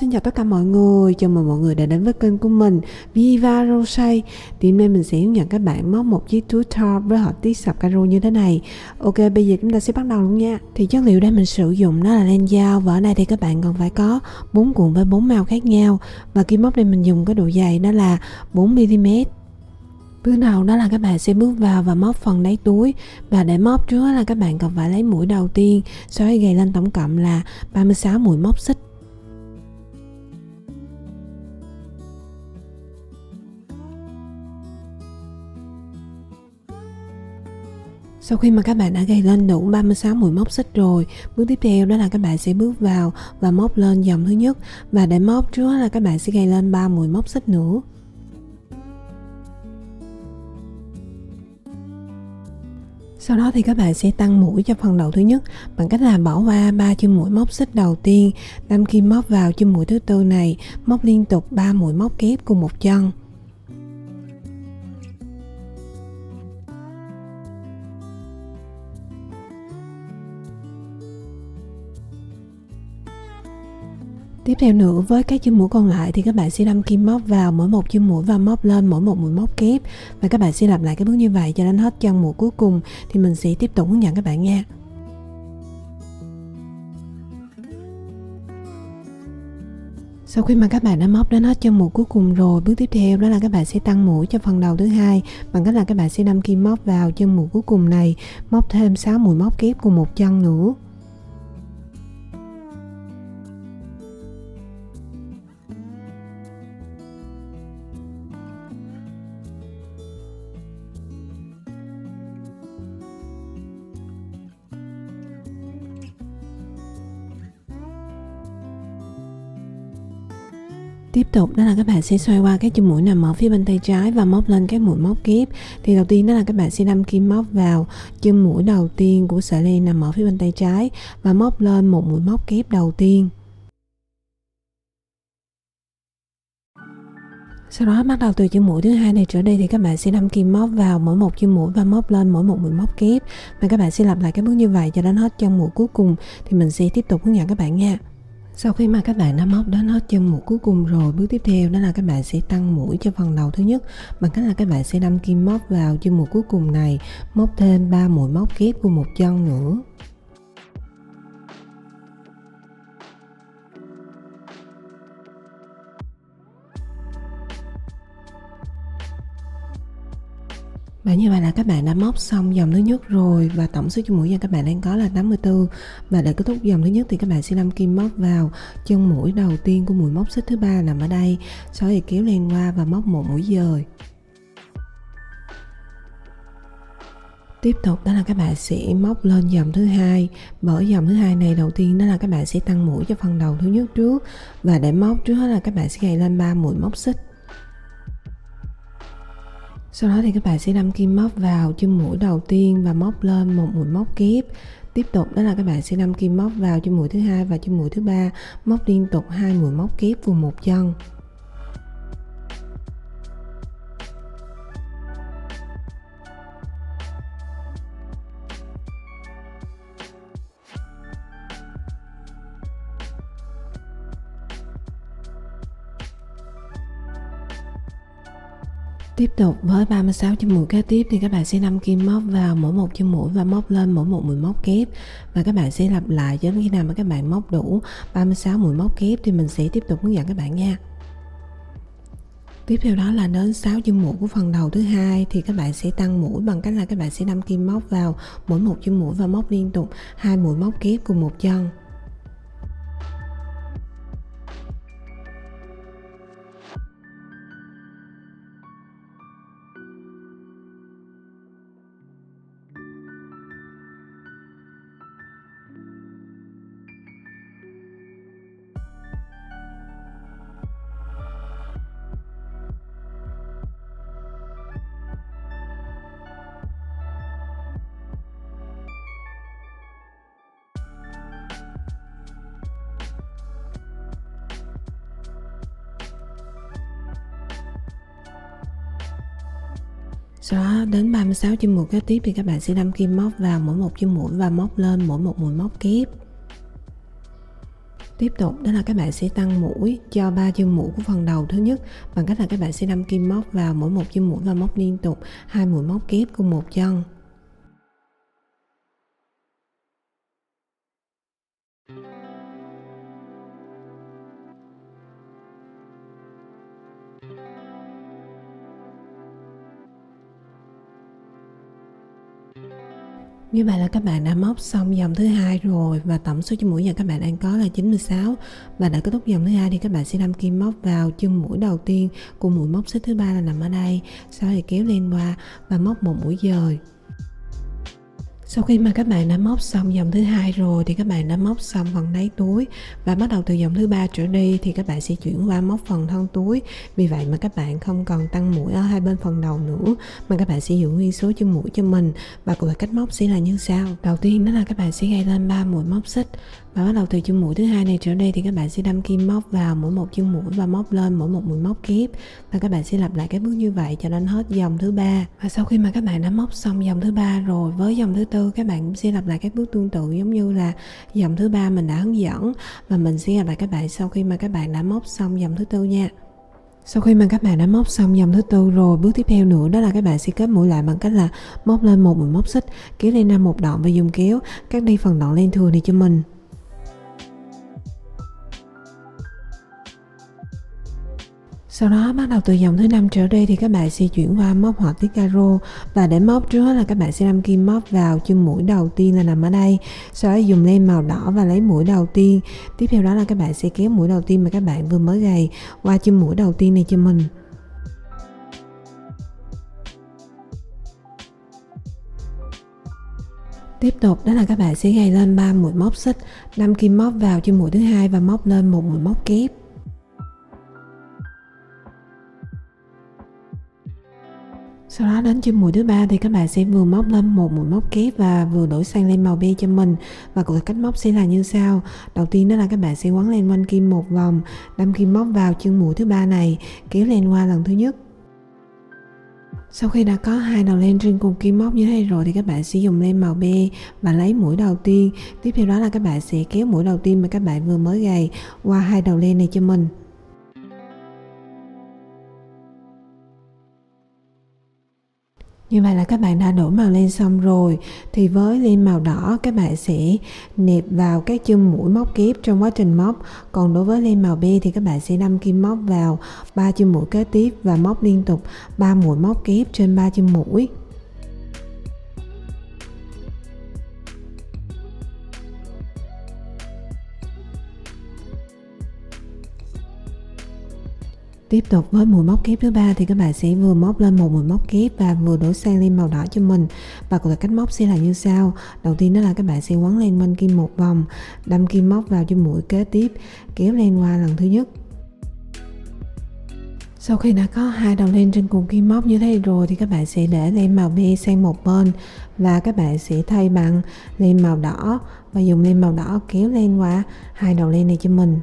xin chào tất cả mọi người. Chào mừng mọi người đã đến với kênh của mình Viva Crochet. Thì hôm nay mình sẽ hướng dẫn các bạn móc một chiếc túi top với họa tiết sọc caro như thế này. Ok, bây giờ chúng ta sẽ bắt đầu luôn nha. Thì chất liệu đây mình sử dụng đó là len dao, và ở đây thì các bạn còn phải có 4 cuộn với 4 màu khác nhau. Và kim móc đây mình dùng cái độ dày đó là 4mm. Bước đầu đó là các bạn sẽ bước vào và móc phần đáy túi, và để móc trước là các bạn cần phải lấy mũi đầu tiên, sau đó gầy lên tổng cộng là 36 mũi móc xích. Sau khi mà các bạn đã gầy lên đủ 36 mũi móc xích rồi, bước tiếp theo đó là các bạn sẽ bước vào và móc lên dòng thứ nhất, và để móc trước là các bạn sẽ gầy lên 3 mũi móc xích nữa. Sau đó thì các bạn sẽ tăng mũi cho phần đầu thứ nhất bằng cách là bỏ qua 3 chân mũi móc xích đầu tiên, đâm kim móc vào chân mũi thứ tư này, móc liên tục 3 mũi móc kép cùng một chân. Tiếp theo nữa, với các chân mũi còn lại thì các bạn sẽ đâm kim móc vào mỗi một chân mũi và móc lên mỗi một mũi móc kép, và các bạn sẽ lặp lại cái bước như vậy cho đến hết chân mũi cuối cùng. Thì mình sẽ tiếp tục hướng dẫn các bạn nha. Sau khi mà các bạn đã móc đến hết chân mũi cuối cùng rồi, bước tiếp theo đó là các bạn sẽ tăng mũi cho phần đầu thứ hai bằng cách là các bạn sẽ đâm kim móc vào chân mũi cuối cùng này, móc thêm 6 mũi móc kép cùng một chân nữa. Tiếp tục đó là các bạn sẽ xoay qua các chân mũi nằm ở phía bên tay trái và móc lên các mũi móc kép. Thì đầu tiên đó là các bạn sẽ đâm kim móc vào chân mũi đầu tiên của sợi len nằm ở phía bên tay trái và móc lên một mũi móc kép đầu tiên. Sau đó bắt đầu từ chân mũi thứ hai này trở đi thì các bạn sẽ đâm kim móc vào mỗi một chân mũi và móc lên mỗi một mũi móc kép, và các bạn sẽ lặp lại cái bước như vậy cho đến hết chân mũi cuối cùng. Thì mình sẽ tiếp tục hướng dẫn các bạn nha. Sau khi mà các bạn đã móc đến hết chân mũi cuối cùng rồi, bước tiếp theo đó là các bạn sẽ tăng mũi cho phần đầu thứ nhất bằng cách là các bạn sẽ đâm kim móc vào chân mũi cuối cùng này, móc thêm 3 mũi móc kép cùng một chân nữa. Và như vậy là các bạn đã móc xong dòng thứ nhất rồi, và tổng số chân mũi mà các bạn đang có là 84. Và để kết thúc dòng thứ nhất thì các bạn sẽ đâm kim móc vào chân mũi đầu tiên của mũi móc xích thứ ba nằm ở đây, sau đó kéo len qua và móc một mũi dời. Tiếp tục đó là các bạn sẽ móc lên dòng thứ hai. Bởi dòng thứ hai này đầu tiên đó là các bạn sẽ tăng mũi cho phần đầu thứ nhất trước, và để móc trước hết là các bạn sẽ gầy lên 3 mũi móc xích. Sau đó thì các bạn sẽ đâm kim móc vào chân mũi đầu tiên và móc lên một mũi móc kép. Tiếp tục đó là các bạn sẽ đâm kim móc vào chân mũi thứ hai và chân mũi thứ ba, móc liên tục 2 mũi móc kép cùng một chân. Tiếp tục với 36 chân mũi kế tiếp thì các bạn sẽ đâm kim móc vào mỗi một chân mũi và móc lên mỗi một mũi móc kép, và các bạn sẽ lặp lại cho đến khi nào mà các bạn móc đủ 36 mũi móc kép. Thì mình sẽ tiếp tục hướng dẫn các bạn nha. Tiếp theo đó là đến 6 chân mũi của phần đầu thứ hai thì các bạn sẽ tăng mũi bằng cách là các bạn sẽ đâm kim móc vào mỗi một chân mũi và móc liên tục 2 mũi móc kép cùng một chân. Sau đó đến 36 chân mũi kế tiếp thì các bạn sẽ đâm kim móc vào mỗi một chân mũi và móc lên mỗi một mũi móc kép. Tiếp tục đó là các bạn sẽ tăng mũi cho 3 chân mũi của phần đầu thứ nhất bằng cách là các bạn sẽ đâm kim móc vào mỗi một chân mũi và móc liên tục 2 mũi móc kép cùng một chân. Như vậy là các bạn đã móc xong dòng thứ hai rồi và tổng số chân mũi nhà các bạn đang có là 96. Và đã kết thúc dòng thứ hai thì các bạn sẽ đâm kim móc vào chân mũi đầu tiên của mũi móc xích thứ ba là nằm ở đây, sau đó thì kéo lên qua và móc một mũi dời. Sau khi mà các bạn đã móc xong dòng thứ hai rồi thì các bạn đã móc xong phần đáy túi và bắt đầu từ dòng thứ ba trở đi thì các bạn sẽ chuyển qua móc phần thân túi. Vì vậy mà các bạn không còn tăng mũi ở hai bên phần đầu nữa mà các bạn sẽ giữ nguyên số chân mũi cho mình. Và cụ thể cách móc sẽ là như sau. Đầu tiên đó là các bạn sẽ gài lên 3 mũi móc xích và bắt đầu từ chân mũi thứ hai này trở đi thì các bạn sẽ đâm kim móc vào mỗi một chân mũi và móc lên mỗi một mũi móc kép, và các bạn sẽ lặp lại cái bước như vậy cho đến hết dòng thứ ba. Và sau khi mà các bạn đã móc xong dòng thứ ba rồi, với dòng thứ tư các bạn cũng sẽ lặp lại các bước tương tự giống như là dòng thứ ba mình đã hướng dẫn, và mình sẽ gặp lại các bạn sau khi mà các bạn đã móc xong dòng thứ tư nha. Sau khi mà các bạn đã móc xong dòng thứ tư rồi, bước tiếp theo nữa đó là các bạn sẽ kết mũi lại bằng cách là móc lên một mũi móc xích, kéo lên ra một đoạn và dùng kéo cắt đi phần đoạn len thừa này cho mình. Sau đó bắt đầu từ dòng thứ năm trở đi thì các bạn sẽ chuyển qua móc họa tiết caro, và để móc trước hết là các bạn sẽ đâm kim móc vào chân mũi đầu tiên là nằm ở đây, sau đó dùng len màu đỏ và lấy mũi đầu tiên. Tiếp theo đó là các bạn sẽ kéo mũi đầu tiên mà các bạn vừa mới gầy qua chân mũi đầu tiên này cho mình. Tiếp tục đó là các bạn sẽ gài lên 3 mũi móc xích, đâm kim móc vào chân mũi thứ hai và móc lên một mũi móc kép. Sau đó đến chân mũi thứ ba thì các bạn sẽ vừa móc lên một mũi móc kép và vừa đổi sang len màu be cho mình. Và cụ thể cách móc sẽ là như sau. Đầu tiên đó là các bạn sẽ quấn len quanh kim một vòng, đâm kim móc vào chân mũi thứ ba này, kéo len qua lần thứ nhất. Sau khi đã có hai đầu len trên cùng kim móc như thế rồi thì các bạn sẽ dùng len màu be và lấy mũi đầu tiên. Tiếp theo đó là các bạn sẽ kéo mũi đầu tiên mà các bạn vừa mới gầy qua hai đầu len này cho mình. Như vậy là các bạn đã đổ màu len xong rồi. Thì với len màu đỏ các bạn sẽ nẹp vào các chân mũi móc kép trong quá trình móc. Còn đối với len màu be thì các bạn sẽ đâm kim móc vào 3 chân mũi kế tiếp và móc liên tục 3 mũi móc kép trên 3 chân mũi. Tiếp tục với mũi móc kép thứ ba thì các bạn sẽ vừa móc lên một mũi móc kép và vừa đổi sang len màu đỏ cho mình. Và cụ thể cách móc sẽ là như sau. Đầu tiên đó là các bạn sẽ quấn len quanh kim một vòng, đâm kim móc vào chân mũi kế tiếp, kéo len qua lần thứ nhất. Sau khi đã có hai đầu len trên cùng kim móc như thế rồi thì các bạn sẽ để len màu be sang một bên và các bạn sẽ thay bằng len màu đỏ và dùng len màu đỏ kéo len qua hai đầu len này cho mình.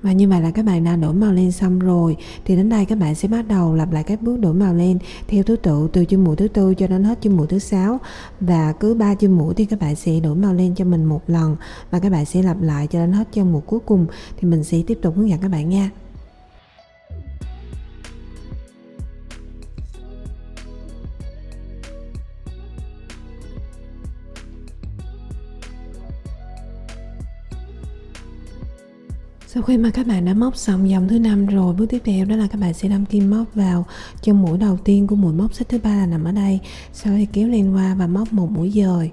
Và như vậy là các bạn đã đổi màu len xong rồi. Thì đến đây các bạn sẽ bắt đầu lặp lại các bước đổi màu len theo thứ tự từ chân mũi thứ tư cho đến hết chân mũi thứ 6. Và cứ 3 chân mũi thì các bạn sẽ đổi màu len cho mình một lần, và các bạn sẽ lặp lại cho đến hết chân mũi cuối cùng. Thì mình sẽ tiếp tục hướng dẫn các bạn nha. Sau khi mà các bạn đã móc xong dòng thứ 5 rồi, bước tiếp theo đó là các bạn sẽ đâm kim móc vào chân mũi đầu tiên của mũi móc xích thứ ba là nằm ở đây, sau đó kéo len qua và móc một mũi dời.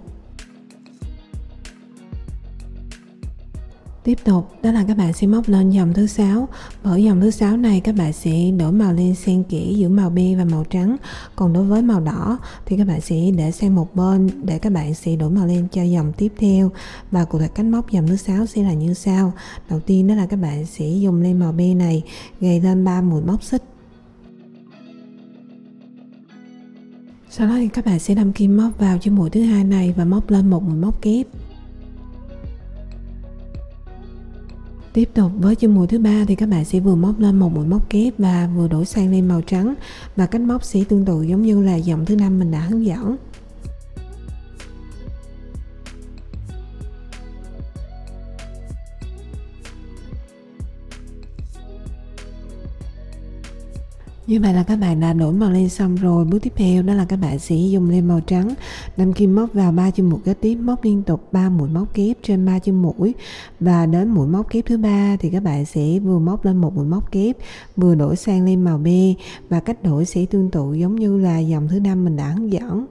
Tiếp tục đó là các bạn sẽ móc lên dòng thứ 6. Ở dòng thứ 6 này các bạn sẽ đổi màu len xen kẽ giữa màu be và màu trắng. Còn đối với màu đỏ thì các bạn sẽ để sang một bên để các bạn sẽ đổi màu len cho dòng tiếp theo. Và cụ thể cách móc dòng thứ 6 sẽ là như sau. Đầu tiên đó là các bạn sẽ dùng len màu be này gài lên 3 mũi móc xích. Sau đó thì các bạn sẽ đâm kim móc vào chân mũi thứ hai này và móc lên một mũi móc kép. Tiếp tục với chân mũi thứ ba thì các bạn sẽ vừa móc lên một mũi móc kép và vừa đổi sang len màu trắng, và cách móc sẽ tương tự giống như là dòng thứ 5 mình đã hướng dẫn. Như vậy là các bạn đã đổi màu len xong rồi. Bước tiếp theo đó là các bạn sẽ dùng len màu trắng, đâm kim móc vào 3 chân mũi kế tiếp, móc liên tục 3 mũi móc kép trên 3 chân mũi, và đến mũi móc kép thứ 3 thì các bạn sẽ vừa móc lên một mũi móc kép, vừa đổi sang len màu be, và cách đổi sẽ tương tự giống như là dòng thứ 5 mình đã hướng dẫn.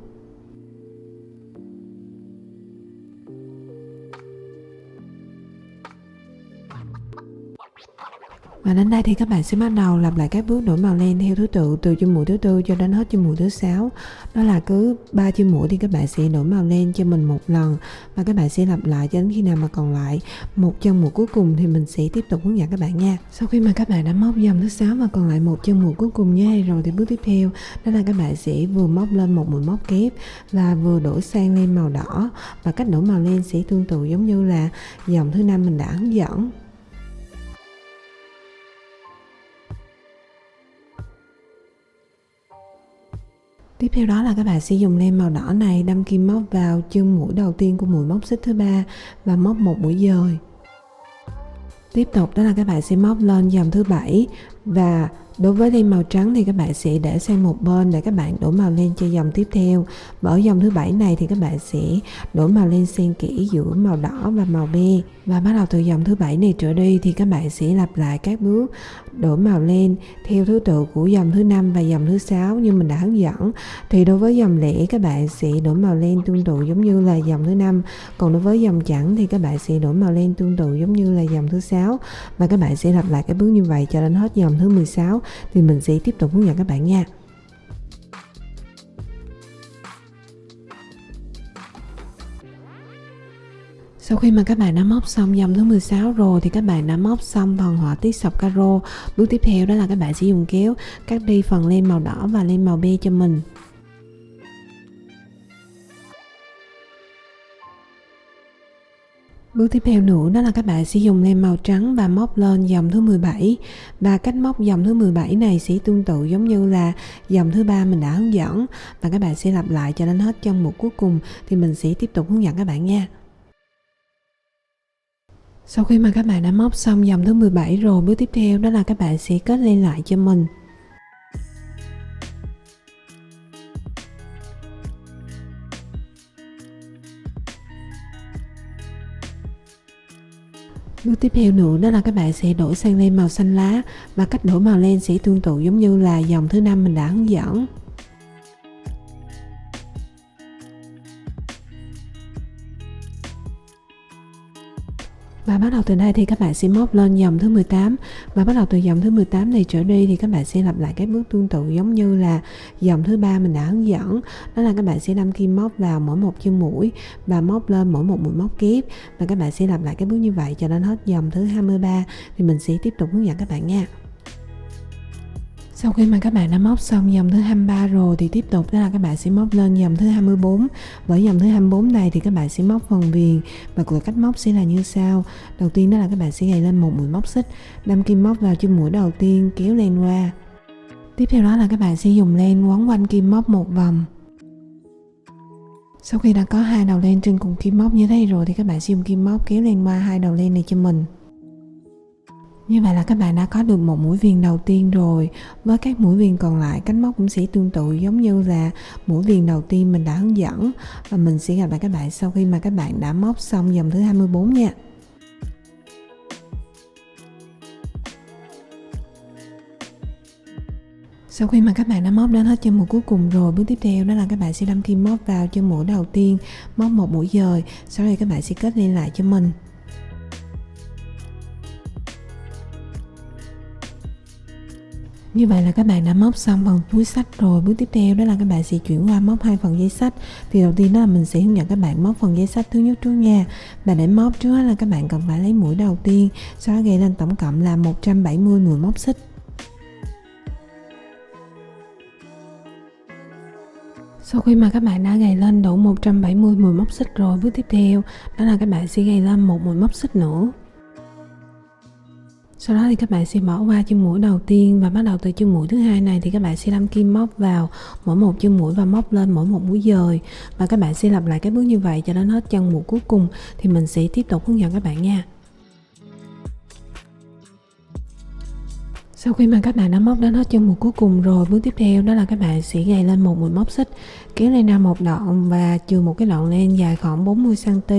Và đến đây thì các bạn sẽ bắt đầu lặp lại các bước đổi màu len theo thứ tự từ chân mũi thứ tư cho đến hết chân mũi thứ 6. Đó là cứ 3 chân mũi thì các bạn sẽ đổi màu len cho mình một lần, và các bạn sẽ lặp lại cho đến khi nào mà còn lại một chân mũi cuối cùng thì mình sẽ tiếp tục hướng dẫn các bạn nha. Sau khi mà các bạn đã móc dòng thứ 6 và còn lại một chân mũi cuối cùng như này rồi thì bước tiếp theo đó là các bạn sẽ vừa móc lên một mũi móc kép và vừa đổi sang len màu đỏ, và cách đổi màu len sẽ tương tự giống như là dòng thứ 5 mình đã hướng dẫn. Tiếp theo đó là các bạn sẽ dùng len màu đỏ này đâm kim móc vào chân mũi đầu tiên của mũi móc xích thứ 3 và móc một mũi dời. Tiếp tục đó là các bạn sẽ móc lên dòng thứ 7, và đối với len màu trắng thì các bạn sẽ để sang một bên để các bạn đổi màu len cho dòng tiếp theo. Và ở dòng thứ 7 này thì các bạn sẽ đổi màu len xen kẽ giữa màu đỏ và màu be. Và bắt đầu từ dòng thứ 7 này trở đi thì các bạn sẽ lặp lại các bước đổi màu len theo thứ tự của dòng thứ 5 và dòng thứ 6 như mình đã hướng dẫn. Thì đối với dòng lẻ các bạn sẽ đổi màu len tương tự giống như là dòng thứ 5, còn đối với dòng chẵn thì các bạn sẽ đổi màu len tương tự giống như là dòng thứ 6, và các bạn sẽ lặp lại các bước như vậy cho đến hết dòng thứ 16 thì mình sẽ tiếp tục hướng dẫn các bạn nha. Sau khi mà các bạn đã móc xong dòng thứ 16 rồi thì các bạn đã móc xong phần họa tiết sọc caro. Bước tiếp theo đó là các bạn sẽ dùng kéo cắt đi phần len màu đỏ và len màu be cho mình. Bước tiếp theo nữa đó là các bạn sẽ dùng len màu trắng và móc lên dòng thứ 17, và cách móc dòng thứ 17 này sẽ tương tự giống như là dòng thứ 3 mình đã hướng dẫn, và các bạn sẽ lặp lại cho đến hết chân mũi cuối cùng thì mình sẽ tiếp tục hướng dẫn các bạn nha. Sau khi mà các bạn đã móc xong dòng thứ 17 rồi, bước tiếp theo đó là các bạn sẽ kết len lại cho mình. Bước tiếp theo nữa đó là các bạn sẽ đổi sang len màu xanh lá, và cách đổi màu len sẽ tương tự giống như là dòng thứ 5 mình đã hướng dẫn. Và bắt đầu từ đây thì các bạn sẽ móc lên dòng thứ 18, và bắt đầu từ dòng thứ 18 này trở đi thì các bạn sẽ lặp lại các bước tương tự giống như là dòng thứ 3 mình đã hướng dẫn. Đó là các bạn sẽ đâm kim móc vào mỗi một chân mũi và móc lên mỗi một mũi móc kép, và các bạn sẽ lặp lại các bước như vậy cho đến hết dòng thứ 23 thì mình sẽ tiếp tục hướng dẫn các bạn nha. Sau khi mà các bạn đã móc xong dòng thứ 23 rồi thì tiếp tục đó là các bạn sẽ móc lên dòng thứ 24. Với dòng thứ 24 này thì các bạn sẽ móc phần viền, và cách móc sẽ là như sau. Đầu tiên đó là các bạn sẽ gài lên một mũi móc xích, đâm kim móc vào chân mũi đầu tiên, kéo len qua. Tiếp theo đó là các bạn sẽ dùng len quấn quanh kim móc một vòng. Sau khi đã có hai đầu len trên cùng kim móc như thế rồi thì các bạn sẽ dùng kim móc kéo len qua hai đầu len này cho mình. Như vậy là các bạn đã có được một mũi viền đầu tiên rồi. Với các mũi viền còn lại, cách móc cũng sẽ tương tự giống như là mũi viền đầu tiên mình đã hướng dẫn. Và mình sẽ gặp lại các bạn sau khi mà các bạn đã móc xong dòng thứ 24 nha. Sau khi mà các bạn đã móc đến hết chân mũi cuối cùng rồi, bước tiếp theo đó là các bạn sẽ đâm kim móc vào chân mũi đầu tiên, móc một mũi dời, sau đó các bạn sẽ kết len lại cho mình. Như vậy là các bạn đã móc xong phần túi xách rồi. Bước tiếp theo đó là các bạn sẽ chuyển qua móc hai phần dây xách. Thì đầu tiên đó là mình sẽ hướng dẫn các bạn móc phần dây xách thứ nhất trước nha. Và để móc trước là các bạn cần phải lấy mũi đầu tiên, sau đó gài lên tổng cộng là 170 mũi móc xích. Sau khi mà các bạn đã gài lên đủ 170 mũi móc xích rồi, bước tiếp theo đó là các bạn sẽ gài lên một mũi móc xích nữa. Sau đó thì các bạn sẽ bỏ qua chân mũi đầu tiên, và bắt đầu từ chân mũi thứ hai này thì các bạn sẽ đâm kim móc vào mỗi một chân mũi và móc lên mỗi một mũi dời, và các bạn sẽ lặp lại cái bước như vậy cho đến hết chân mũi cuối cùng thì mình sẽ tiếp tục hướng dẫn các bạn nha. Sau khi mà các bạn đã móc đến hết chân mũi cuối cùng rồi, bước tiếp theo đó là các bạn sẽ gài lên một mũi móc xích, kéo lên ra một đoạn và chừa một cái đoạn len dài khoảng 40 cm.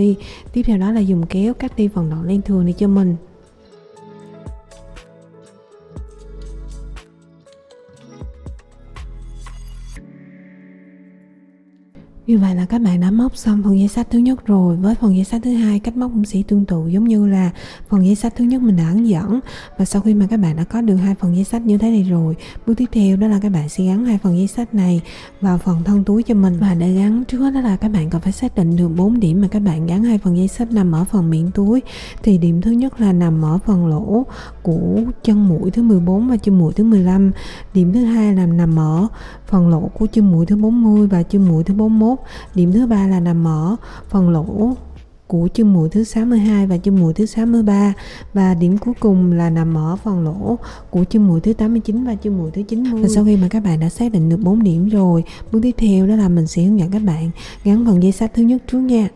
Tiếp theo đó là dùng kéo cắt đi phần đoạn len thừa này cho mình. Như vậy là các bạn đã móc xong phần dây xách thứ nhất rồi. Với phần dây xách thứ hai, cách móc cũng sẽ tương tự giống như là phần dây xách thứ nhất mình đã hướng dẫn. Và sau khi mà các bạn đã có được hai phần dây xách như thế này rồi, bước tiếp theo đó là các bạn sẽ gắn hai phần dây xách này vào phần thân túi cho mình. Và để gắn trước hết đó là các bạn cần phải xác định được 4 điểm mà các bạn gắn hai phần dây xách nằm ở phần miệng túi. Thì điểm thứ nhất là nằm ở phần lỗ của chân mũi thứ 14 và chân mũi thứ 15. Điểm thứ hai là nằm ở phần lỗ của chân mũi thứ 40 và chân mũi thứ 41. Điểm thứ ba là nằm ở phần lỗ của chân mũi thứ 62 và chân mũi thứ 63. Và điểm cuối cùng là nằm ở phần lỗ của chân mũi thứ 89 và chân mũi thứ 90. Và sau khi mà các bạn đã xác định được 4 điểm rồi, bước tiếp theo đó là mình sẽ hướng dẫn các bạn gắn phần dây xách thứ nhất trước nha.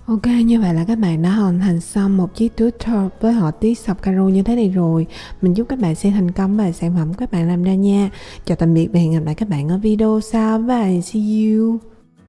Ok, như vậy là các bạn đã hoàn thành xong một chiếc túi top với họa tiết sọc caro như thế này rồi. Mình chúc các bạn sẽ thành công với sản phẩm các bạn làm ra nha. Chào tạm biệt và hẹn gặp lại các bạn ở video sau. Bye, see you.